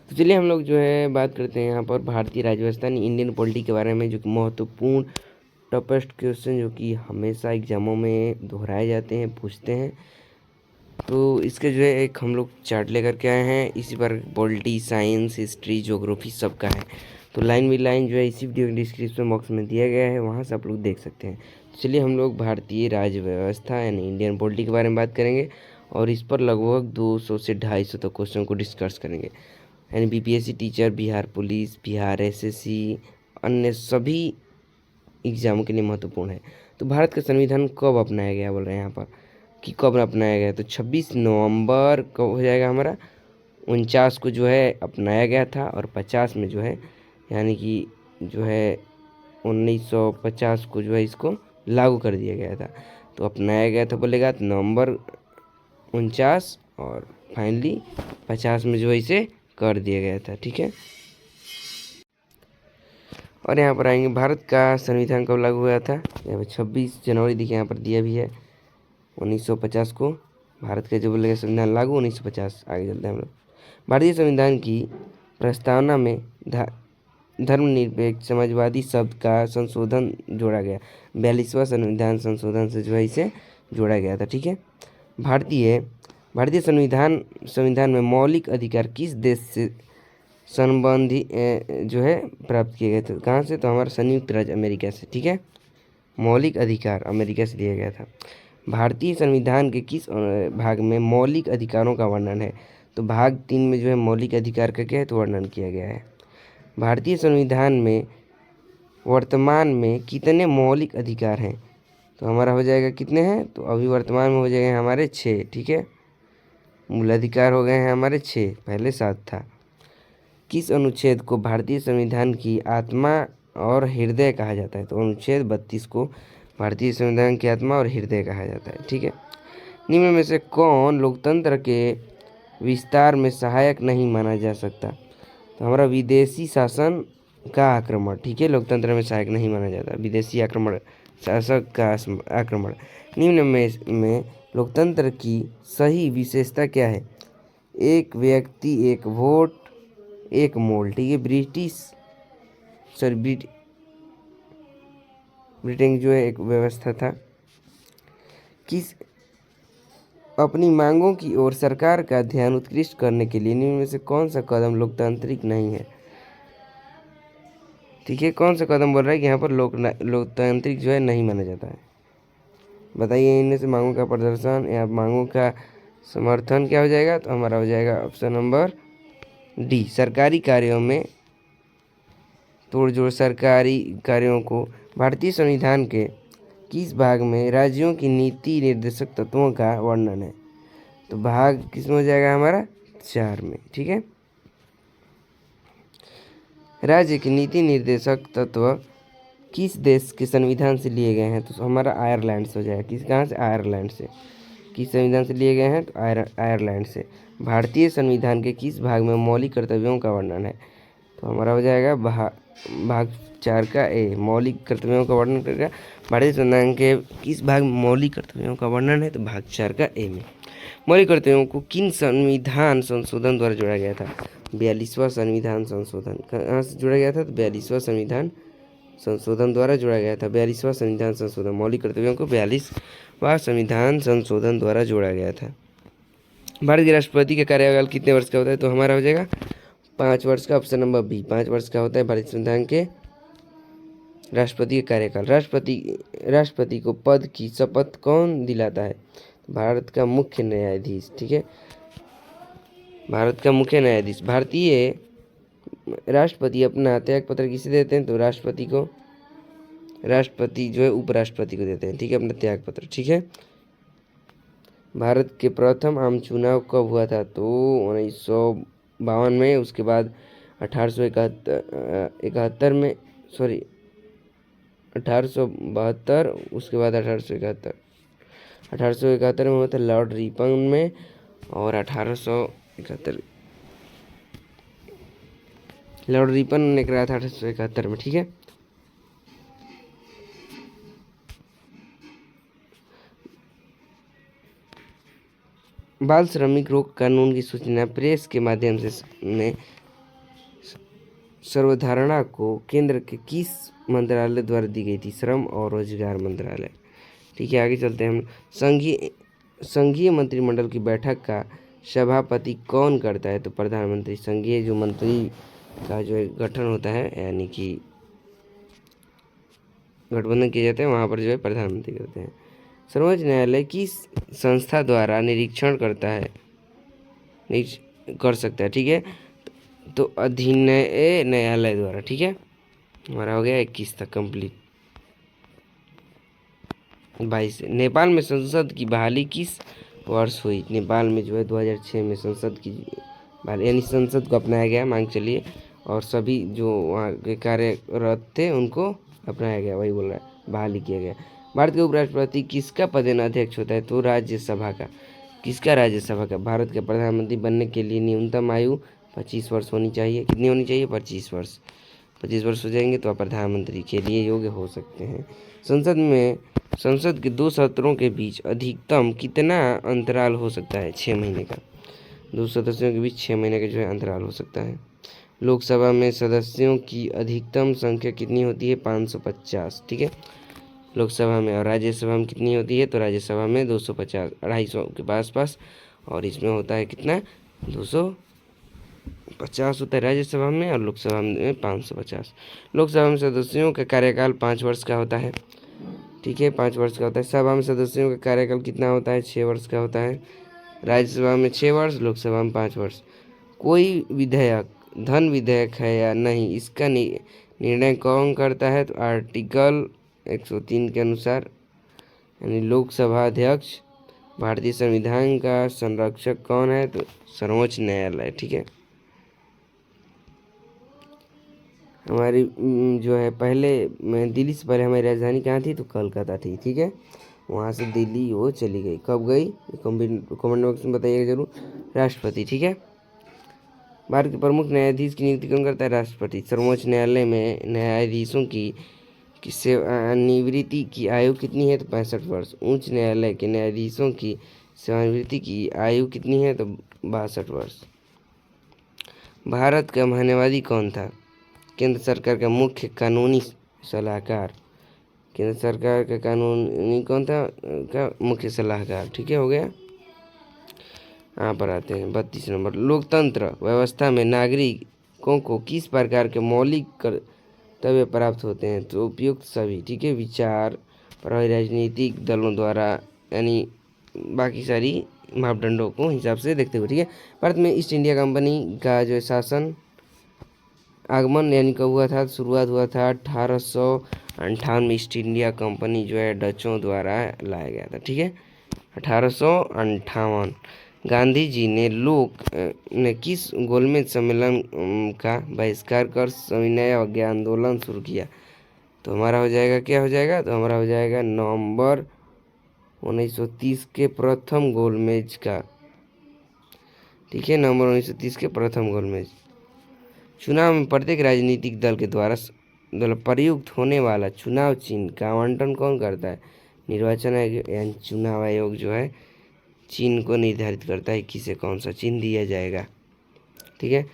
तो चलिए हम लोग जो है बात करते हैं यहाँ पर भारतीय राजस्थानी इंडियन पॉलिटी के बारे में, जो कि महत्वपूर्ण टफेस्ट क्वेश्चन जो कि हमेशा एग्जामों में दोहराए जाते हैं, पूछते हैं। तो इसके जो है एक हम लोग चार्ट लेकर के आए हैं। इसी पर पॉलिटी, साइंस, हिस्ट्री, ज्योग्राफी सबका है। तो लाइन बाई लाइन जो है इसी वीडियो के डिस्क्रिप्शन बॉक्स में दिया गया है, वहाँ से आप लोग देख सकते हैं। तो चलिए हम लोग भारतीय राज व्यवस्था यानी इंडियन पॉलिटी के बारे में बात करेंगे और इस पर लगभग 200 से 250 तक क्वेश्चन को डिस्कस करेंगे। यानी BPSC teacher, Bihar police, Bihar SSC, अन्य सभी एग्जामों के लिए महत्वपूर्ण है। तो भारत का संविधान कब अपनाया गया बोल रहे हैं यहाँ पर कि कब अपनाया गया, तो 26 नवंबर कब हो जाएगा हमारा 49 को जो है अपनाया गया था, और 50 में जो है यानी कि जो है 1950 को जो है इसको लागू कर दिया गया था। तो अपनाया गया था बोलेगा तो नवंबर 49, और फाइनली 50 में जो है इसे कर दिया गया था। ठीक है, और यहाँ पर आएंगे भारत का संविधान कब लागू हुआ था। यहाँ पर 26 जनवरी देखिए यहाँ पर दिया भी है 1950 को भारत का जो बोलेगा संविधान लागू 1950। आगे चलते हैं हम लोग। भारतीय संविधान की प्रस्तावना में धर्मनिरपेक्ष समाजवादी शब्द का संशोधन जोड़ा गया। 42वां संविधान संशोधन से जो है इसे जोड़ा गया था। ठीक है, भारतीय संविधान में मौलिक अधिकार किस देश से संबंधी जो है प्राप्त किए गए थे, कहाँ से, तो हमारा संयुक्त राज्य अमेरिका से। ठीक है, मौलिक अधिकार अमेरिका से दिया गया था। भारतीय संविधान के किस भाग में मौलिक अधिकारों का वर्णन है, तो भाग 3 में जो है मौलिक अधिकार का क्या है तो वर्णन किया गया है। भारतीय संविधान में वर्तमान में कितने मौलिक अधिकार हैं, तो हमारा हो जाएगा कितने हैं, तो अभी वर्तमान में हो जाएंगे हमारे 6। ठीक है, मूल अधिकार हो गए हैं हमारे 6, पहले 7 था। किस अनुच्छेद को भारतीय संविधान की आत्मा और हृदय कहा जाता है, तो अनुच्छेद 32 को भारतीय संविधान की आत्मा और हृदय कहा जाता है। ठीक है, निम्न में से कौन लोकतंत्र के विस्तार में सहायक नहीं माना जा सकता, तो हमारा विदेशी शासन का आक्रमण। ठीक है, लोकतंत्र में सहायक नहीं माना जाता, विदेशी आक्रमण, शासक का आक्रमण। निम्न में लोकतंत्र की सही विशेषता क्या है, एक व्यक्ति एक वोट एक मोल। ठीक है, ब्रिटेन जो है एक व्यवस्था था। किस अपनी मांगों की ओर सरकार का ध्यान उत्कृष्ट करने के लिए निम्न में से कौन सा कदम लोकतांत्रिक नहीं है। ठीक है, कौन सा कदम बोल रहा है कि यहाँ पर लोकतांत्रिक जो है नहीं माना जाता है, बताइए। इनमें से मांगों का प्रदर्शन या मांगों का समर्थन क्या हो जाएगा, तो हमारा हो जाएगा ऑप्शन नंबर डी, सरकारी कार्यों में तोड़जोड़। सरकारी कार्यों को भारतीय संविधान के किस भाग में राज्यों की नीति निर्देशक तत्वों का वर्णन है, तो भाग किस में हो जाएगा हमारा 4 में। ठीक है, राज्य के नीति निर्देशक तत्व किस देश के संविधान से लिए गए हैं, तो हमारा आयरलैंड से हो जाएगा। किस कहाँ से, आयरलैंड से। किस संविधान से लिए गए हैं, तो आयरलैंड से। भारतीय संविधान के किस भाग में मौलिक कर्तव्यों का वर्णन है, तो हमारा हो जाएगा भाग 4 का ए, मौलिक कर्तव्यों का वर्णन करेगा। भारतीय संविधान के किस भाग में मौलिक कर्तव्यों का वर्णन है, तो भाग 4 का ए में। मौलिक कर्तव्यों को किन संविधान संशोधन द्वारा जोड़ा गया था, 42वां संविधान संशोधन। कहाँ से जोड़ा गया था, तो 42वां संविधान संशोधन द्वारा जोड़ा गया था। 42वां संविधान संशोधन, मौलिक कर्तव्यों को 42वां संविधान संशोधन द्वारा जोड़ा गया था। भारत के राष्ट्रपति का कार्यकाल कितने वर्ष का होता है, तो हमारा हो जाएगा 5 वर्ष का, ऑप्शन नंबर बी, 5 वर्ष का होता है भारतीय संविधान के राष्ट्रपति का कार्यकाल। राष्ट्रपति को पद की शपथ कौन दिलाता है, भारत का मुख्य न्यायाधीश। ठीक है, भारत का मुख्य न्यायाधीश। भारतीय राष्ट्रपति अपना त्याग पत्र किसे देते हैं, तो राष्ट्रपति जो है उपराष्ट्रपति को देते हैं। ठीक है, अपना त्याग पत्र। ठीक है, भारत के प्रथम आम चुनाव कब हुआ था, तो 1952 में, उसके बाद 1871 में, सॉरी 1872, उसके बाद 1871 में हुआ था लॉर्ड रिपन में, और 1871 लॉर्ड रिपन ने कराया था 1871 में। ठीक है, बाल श्रमिक रोक कानून की सूचना प्रेस के माध्यम से सर्वधारणा को केंद्र के किस मंत्रालय द्वारा दी गई थी? श्रम और रोजगार मंत्रालय। ठीक है, आगे चलते हैं हम। संघीय मंत्रिमंडल की बैठक का सभापति कौन करता है? तो प्रधानमंत्री। संघीय जो मंत्री का जो गठन होता है, यानी कि गठबंधन किया जाता है, वहाँ पर जो है प्रधानमंत्री करते हैं। सर्वोच्च न्यायालय किस संस्था द्वारा निरीक्षण करता है, कर सकता है? ठीक है, तो अधीनय न्यायालय द्वारा। ठीक है, हमारा हो गया 21 तक कंप्लीट। 22 नेपाल में संसद की बहाली किस वर्ष हुई? नेपाल में जो है 2006 में संसद की बहाली, यानी संसद को अपनाया गया, मान चलिए, और सभी जो वहाँ के कार्यरत थे उनको अपनाया गया, वही बोल रहा है, बहाली किया गया। भारत के उपराष्ट्रपति किसका पदेन अध्यक्ष होता है? तो राज्यसभा का। किसका? राज्यसभा का। भारत के प्रधानमंत्री बनने के लिए न्यूनतम आयु 25 वर्ष होनी चाहिए। कितनी होनी चाहिए? 25 वर्ष। 25 वर्ष हो जाएंगे तो आप प्रधानमंत्री के लिए योग्य हो सकते हैं। संसद के 2 सत्रों के बीच अधिकतम कितना अंतराल हो सकता है? 6 महीने का। 2 सदस्यों के बीच 6 महीने का जो है अंतराल हो सकता है। लोकसभा में सदस्यों की अधिकतम संख्या कितनी होती है? 550। ठीक है, लोकसभा में। और राज्यसभा में कितनी होती है? तो राज्यसभा में 250, 250 के आसपास, और इसमें होता है कितना? 250 होता है राज्यसभा में, और लोकसभा में 550। लोकसभा में सदस्यों का कार्यकाल 5 वर्ष का होता है। ठीक है, 5 वर्ष का होता है। सभा में सदस्यों का कार्यकाल कितना होता है? 6 वर्ष का होता है। राज्यसभा में 6 वर्ष, लोकसभा में 5 वर्ष। कोई विधेयक धन विधेयक है या नहीं, इसका निर्णय कौन करता है? तो आर्टिकल 103 के अनुसार, यानी लोकसभा अध्यक्ष। भारतीय संविधान का संरक्षक कौन है? तो सर्वोच्च न्यायालय। ठीक है, हमारी जो है पहले दिल्ली से पहले हमारी राजधानी कहाँ थी? तो कलकत्ता थी। ठीक है, वहाँ से दिल्ली वो चली गई। कब गई? कमेंट बॉक्स में बताइएगा जरूर। राष्ट्रपति। ठीक है, भारत के प्रमुख न्यायाधीश की नियुक्ति कौन करता है? राष्ट्रपति। सर्वोच्च न्यायालय में न्यायाधीशों की सेवानिवृत्ति की आयु कितनी है? तो 65 वर्ष। उच्च न्यायालय के न्यायाधीशों की सेवानिवृत्ति की आयु कितनी है? तो 62 वर्ष। भारत का महान्यायवादी कौन था? केंद्र सरकार का मुख्य कानूनी सलाहकार। केंद्र सरकार का कानूनी कौन था? का मुख्य सलाहकार। ठीक है, हो गया। यहाँ पर आते हैं 32 नंबर। लोकतंत्र व्यवस्था में नागरिकों को किस प्रकार के मौलिक कर्तव्य प्राप्त होते हैं? तो उपयुक्त सभी। ठीक है, विचार प्रभावी राजनीतिक दलों द्वारा, यानी बाकी सारी मापदंडों को हिसाब से देखते हुए। ठीक है, भारत में ईस्ट इंडिया कंपनी का जो शासन आगमन यानी कब हुआ था? शुरुआत हुआ था 1858 में। ईस्ट इंडिया कंपनी जो है डचों द्वारा लाया गया था। ठीक है, 1858। गांधी जी ने किस गोलमेज सम्मेलन का बहिष्कार कर सविनय अवज्ञा आंदोलन शुरू किया? तो हमारा हो जाएगा, क्या हो जाएगा? तो हमारा हो जाएगा नवंबर 1930 के प्रथम गोलमेज का। ठीक है, नवंबर 1930 के प्रथम गोलमेज। चुनाव में प्रत्येक राजनीतिक दल के द्वारा प्रयुक्त होने वाला चुनाव चिन्ह का आवंटन कौन करता है? निर्वाचन आयोग, यानी चुनाव आयोग जो है चिन्ह को निर्धारित करता है किसे कौन सा चिन्ह दिया जाएगा। ठीक है,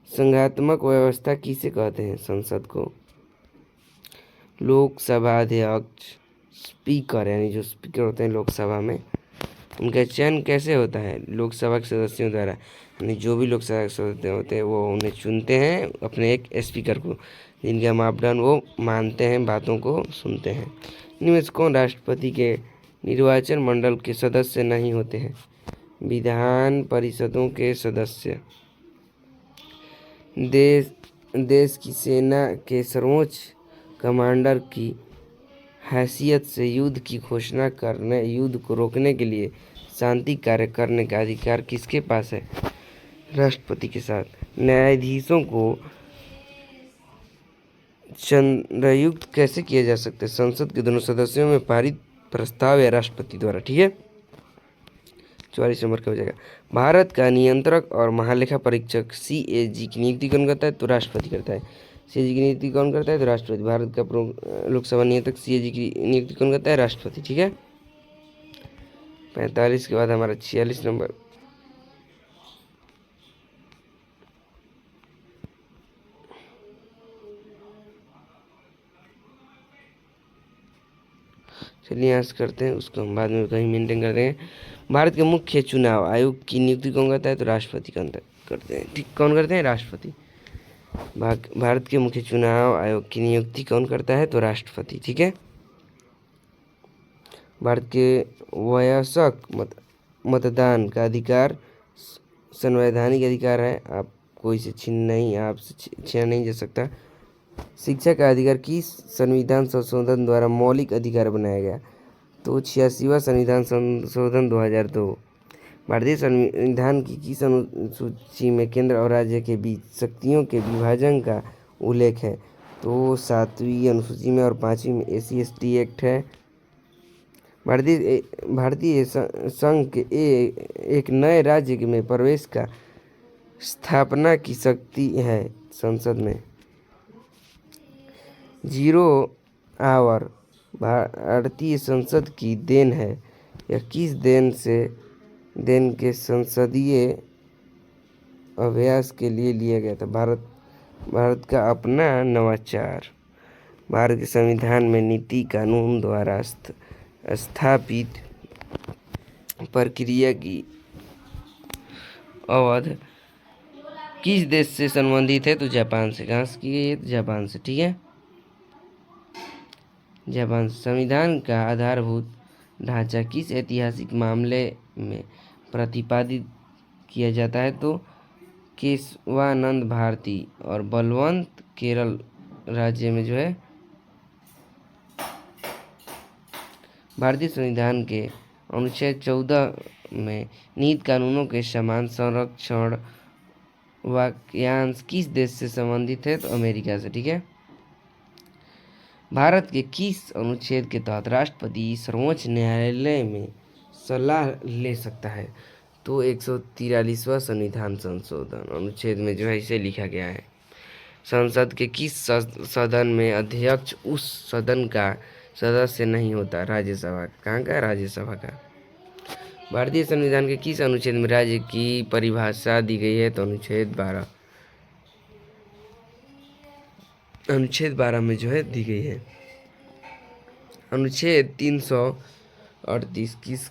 संघात्मक व्यवस्था किसे कहते हैं? संसद को। लोकसभा अध्यक्ष, स्पीकर, यानी जो स्पीकर होते हैं लोकसभा में, उनका चयन कैसे होता है? लोकसभा के सदस्यों द्वारा, यानी जो भी लोकसभा के सदस्य होते हैं वो उन्हें चुनते हैं, अपने एक स्पीकर को, जिनका मापदंड वो मानते हैं, बातों को सुनते हैं। इनमें से कौन राष्ट्रपति के निर्वाचन मंडल के सदस्य नहीं होते हैं? विधान परिषदों के सदस्य। देश की सेना के सर्वोच्च कमांडर की हैसियत से युद्ध की घोषणा करने, युद्ध को रोकने के लिए शांति कार्य करने का अधिकार किसके पास है? राष्ट्रपति के साथ। न्यायाधीशों को चंद्रयुक्त कैसे किया जा सकता है? संसद के दोनों सदस्यों में पारित प्रस्ताव या राष्ट्रपति द्वारा। ठीक है, 44 नंबर का हो जाएगा। भारत का नियंत्रक और महालेखा परीक्षक CAG की नियुक्ति कौन करता है? तो राष्ट्रपति करता है। CAG की नियुक्ति कौन करता है? तो राष्ट्रपति। भारत का लोकसभा नियंत्रक CAG की नियुक्ति कौन करता है? राष्ट्रपति। ठीक है, 45 के बाद हमारा 46 नंबर। चलिए यहाँ से करते हैं, उसको हम बाद में कहीं मेंटेन करते हैं। भारत के मुख्य चुनाव आयोग की नियुक्ति कौन करता है? तो राष्ट्रपति करते हैं। ठीक, कौन करते हैं? राष्ट्रपति। भारत के मुख्य चुनाव आयोग की नियुक्ति कौन करता है? तो राष्ट्रपति। ठीक है। भारत के वयस्क मतदान का अधिकार संवैधानिक अधिकार है, आप कोई से छीना नहीं जा सकता। शिक्षा का अधिकार किस संविधान संशोधन द्वारा मौलिक अधिकार बनाया गया? तो 86वां संविधान संशोधन 2002। भारतीय संविधान की किस अनुसूची में केंद्र और राज्य के बीच शक्तियों के विभाजन का उल्लेख है? तो 7वीं अनुसूची में, और 5वीं में SC/ST एक्ट है। भारतीय संघ के एक नए राज्य में प्रवेश का स्थापना की शक्ति है संसद में। 0 आवर भारतीय संसद की देन है। यह किस देन के संसदीय अभ्यास के लिए लिया गया था? भारत का अपना नवाचार। भारत के संविधान में नीति कानून द्वारा स्थापित प्रक्रिया की अवध किस देश से संबंधित है? तो जापान से। कहाँ से की गई है? तो जापान से। ठीक है, जापान। संविधान का आधारभूत ढांचा किस ऐतिहासिक मामले में प्रतिपादित किया जाता है? तो केशवानंद भारती और बलवंत केरल राज्य में जो है। भारतीय संविधान के अनुच्छेद 14 में निहित कानूनों के समान संरक्षण वाक्यांश किस देश से संबंधित है? तो अमेरिका से। ठीक है। भारत के किस अनुच्छेद के तहत राष्ट्रपति सर्वोच्च न्यायालय में सलाह ले सकता है? तो 143वां संविधान संशोधन अनुच्छेद में जो है इसे लिखा गया है। संसद के किस सदन में अध्यक्ष उस सदन का सदस्य नहीं होता? राज्यसभा। कहाँ का? राज्यसभा का। भारतीय संविधान के किस अनुच्छेद में राज्य की परिभाषा दी गई है? तो अनुच्छेद 12। अनुच्छेद 12 में जो है दी गई है। अनुच्छेद 338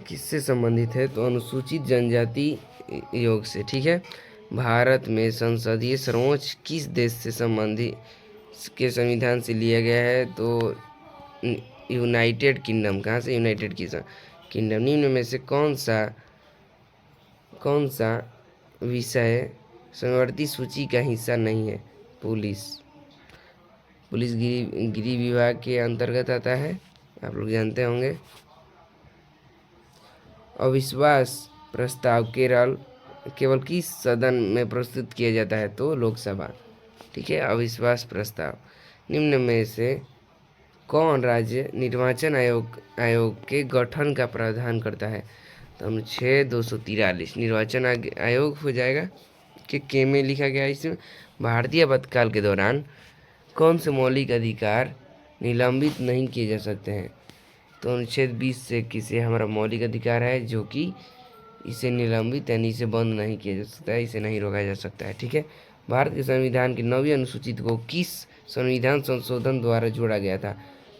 किससे संबंधित है? तो अनुसूचित जनजाति योग से। ठीक है। भारत में संसदीय सर्वोच्च किस देश से संबंधित के संविधान से लिया गया है? तो यूनाइटेड किंगडम। कहाँ से? United kingdom. निम्न में से कौन सा विषय समवर्ती सूची का हिस्सा नहीं है? पुलिस गृह विभाग के अंतर्गत आता है, आप लोग जानते होंगे। अविश्वास प्रस्ताव केवल किस सदन में प्रस्तुत किया जाता है? तो लोकसभा। ठीक है। अविश्वास प्रस्ताव। निम्न में से कौन राज्य निर्वाचन आयोग के गठन का प्रावधान करता है? तो अनुच्छेद 243 निर्वाचन आयोग हो जाएगा के में लिखा गया है इसमें। भारतीय आपातकाल के दौरान कौन से मौलिक अधिकार निलंबित नहीं किए जा सकते हैं? तो अनुच्छेद 20 से किसे हमारा मौलिक अधिकार है जो कि इसे निलंबित यानी इसे बंद नहीं किया जा सकता है, इसे नहीं रोका जा सकता है। ठीक है। भारत के संविधान की 9वीं अनुसूची को किस संविधान संशोधन द्वारा जोड़ा गया था?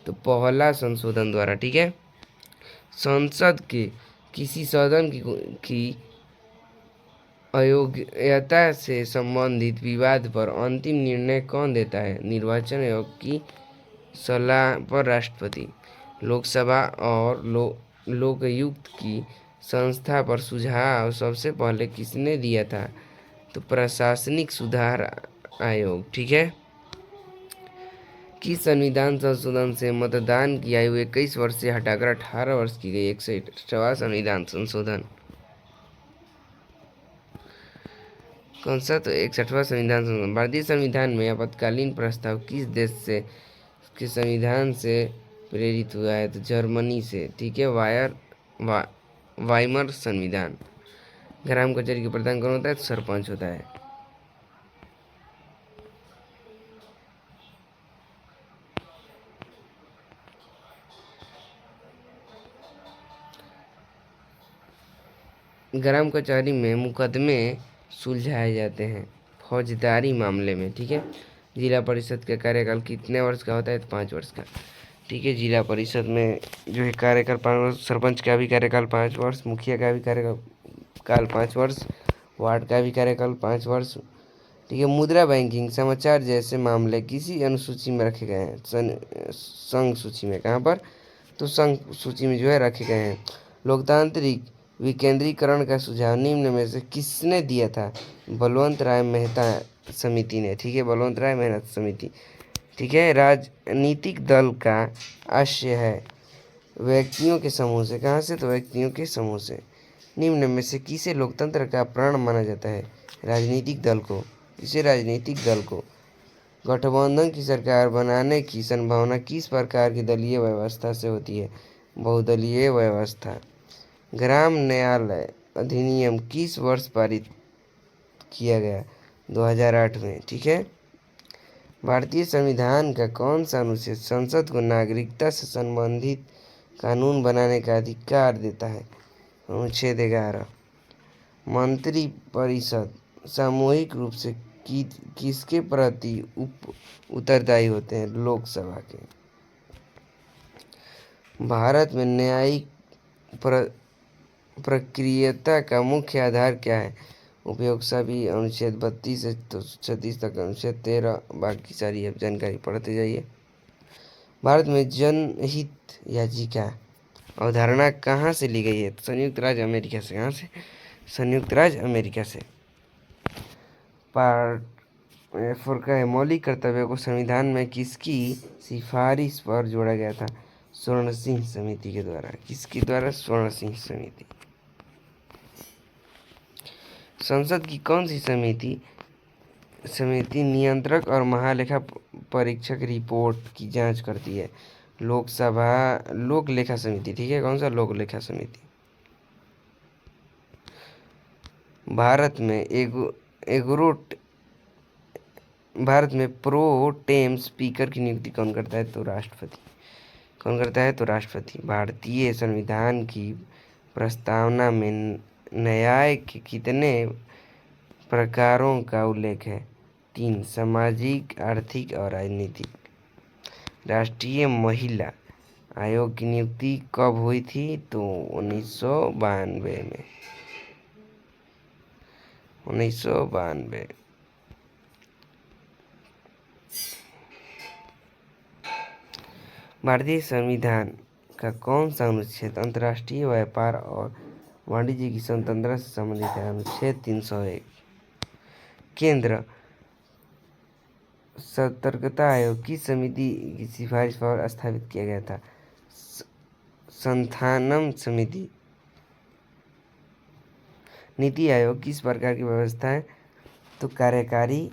तो पहला संशोधन द्वारा। ठीक है। संसद के किसी सदन की अयोग्यता से संबंधित विवाद पर अंतिम निर्णय कौन देता है? निर्वाचन आयोग की सलाह पर राष्ट्रपति। लोकसभा और लोकायुक्त की संस्था पर सुझाव सबसे पहले किसने दिया था? तो प्रशासनिक सुधार आयोग। ठीक है। किस संविधान संशोधन से मतदान की आयु 21 वर्ष से हटाकर 18 वर्ष की गई? 61वां संविधान संशोधन। कौन सा? तो 61वां संविधान संशोधन। भारतीय संविधान में आपातकालीन प्रस्ताव किस देश से के संविधान से प्रेरित हुआ है? तो जर्मनी से। ठीक है। वाइमर संविधान। ग्राम कचहरी के प्रधान कौन होता है? तो सरपंच होता है। ग्राम कचहरी में मुकदमे सुलझाए जाते हैं फौजदारी मामले में। ठीक है। जिला परिषद का कार्यकाल कितने वर्ष का होता है? तो 5 वर्ष का। ठीक है। जिला परिषद में जो है कार्यकाल 5 वर्ष, सरपंच का भी कार्यकाल 5 वर्ष, मुखिया का भी कार्यकाल 5 वर्ष, वार्ड का भी कार्यकाल 5 वर्ष, ठीक है। मुद्रा बैंकिंग, समाचार जैसे मामले किसी अनुसूची में रखे गए हैं, संघ सूची में। कहाँ पर? तो संघ सूची में जो है रखे गए हैं। लोकतांत्रिक विकेंद्रीकरण का सुझाव निम्न में से किसने दिया था? बलवंत राय मेहता समिति ने, ठीक है, बलवंत राय मेहता समिति, ठीक है। राजनीतिक दल का आशय है व्यक्तियों के समूह से। कहाँ से? तो व्यक्तियों के समूह से। निम्न में से किसे लोकतंत्र का प्राण माना जाता है? राजनीतिक दल को। किसे? राजनीतिक दल को। गठबंधन की सरकार बनाने की संभावना किस प्रकार की दलीय व्यवस्था से होती है? बहुदलीय व्यवस्था। ग्राम न्यायालय अधिनियम किस वर्ष पारित किया गया? 2008 में, ठीक है। भारतीय संविधान का कौन सा अनुच्छेद संसद को नागरिकता से संबंधित कानून बनाने का अधिकार देता है? अनुच्छेद 11। मंत्रिपरिषद सामूहिक रूप से किसके प्रति उत्तरदायी होते हैं? लोकसभा के। भारत में न्यायिक प्रक्रियता का मुख्य आधार क्या है? उपयोग सभी अनुच्छेद 32 से 36 तक, अनुच्छेद 13, बाकी सारी अब जानकारी पढ़ते जाइए। भारत में जनहित याचिका अवधारणा कहाँ से ली गई है? संयुक्त राज्य अमेरिका से। कहाँ से? संयुक्त राज्य अमेरिका से। पार्ट 4 का है मौलिक कर्तव्यों को संविधान में किसकी सिफारिश पर जोड़ा गया था? स्वर्ण सिंह समिति के द्वारा। किसके द्वारा? स्वर्ण सिंह समिति। संसद की कौन सी समिति नियंत्रक और महालेखा परीक्षक रिपोर्ट की जांच करती है? लोक लेखा समिति, ठीक है। कौन सा? लोक लेखा समिति। भारत में प्रो टेम स्पीकर की नियुक्ति कौन करता है? तो राष्ट्रपति। कौन करता है? तो राष्ट्रपति। भारतीय संविधान की प्रस्तावना में न्याय के कितने प्रकारों का उल्लेख है? 3, सामाजिक, आर्थिक और राजनीतिक। राष्ट्रीय महिला आयोग की नियुक्ति कब हुई थी? तो 1992 में। 1992। भारतीय संविधान का कौन सा अनुच्छेद अंतर्राष्ट्रीय व्यापार और वाणिज्य की स्वतंत्रता से संबंधित है? अनुच्छेद 301। केंद्र सतर्कता आयोग किस समिति की सिफारिश पर स्थापित किया गया था? संथानम समिति। नीति आयोग किस प्रकार की व्यवस्था है? तो कार्यकारी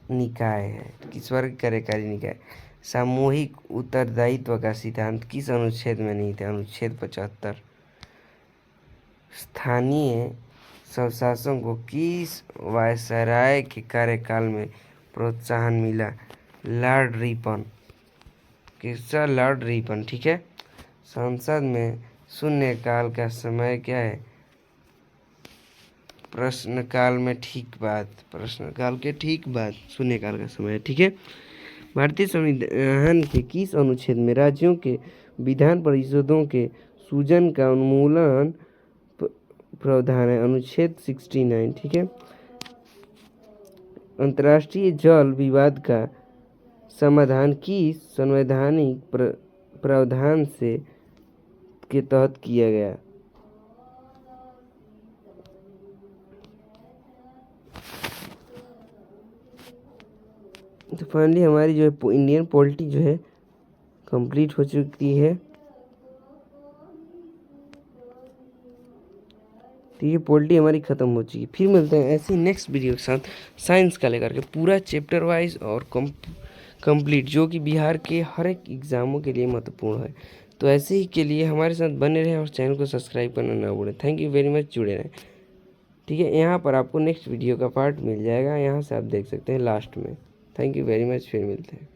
निकाय है। किस प्रकार की कार्यकारी निकाय? सामूहिक उत्तरदायित्व का सिद्धांत किस अनुच्छेद में नहीं था? अनुच्छेद 75। स्थानीय स्वशासन को किस वायसराय के कार्यकाल में प्रोत्साहन मिला? Lord Ripon. किसका? लॉर्ड रिपन, ठीक है। संसद में शून्यकाल का समय क्या है? प्रश्नकाल में ठीक बाद, प्रश्नकाल के ठीक बाद शून्यकाल का समय है, ठीक है। भारतीय संविधान के किस अनुच्छेद में राज्यों के विधान परिषदों के सूजन का उन्मूलन प्रावधान है? अनुच्छेद 69, ठीक है। अंतर्राष्ट्रीय जल विवाद का समाधान किस संवैधानिक प्रावधान से के तहत किया गया? तो फाइनली हमारी जो है इंडियन पॉलिटी जो है कंप्लीट हो चुकी है। तो ये पॉलिटी हमारी ख़त्म हो चुकी है। फिर मिलते हैं ऐसी नेक्स्ट वीडियो के साथ साइंस का लेकर के पूरा चैप्टर वाइज और कंप्लीट, जो कि बिहार के हर एक एग्ज़ामों के लिए महत्वपूर्ण है। तो ऐसे ही के लिए हमारे साथ बने रहें और चैनल को सब्सक्राइब करना ना भूलें। थैंक यू वेरी मच, जुड़े रहें, ठीक है। यहाँ पर आपको नेक्स्ट वीडियो का पार्ट मिल जाएगा, यहाँ से आप देख सकते हैं लास्ट में। थैंक यू वेरी मच, फिर मिलते हैं।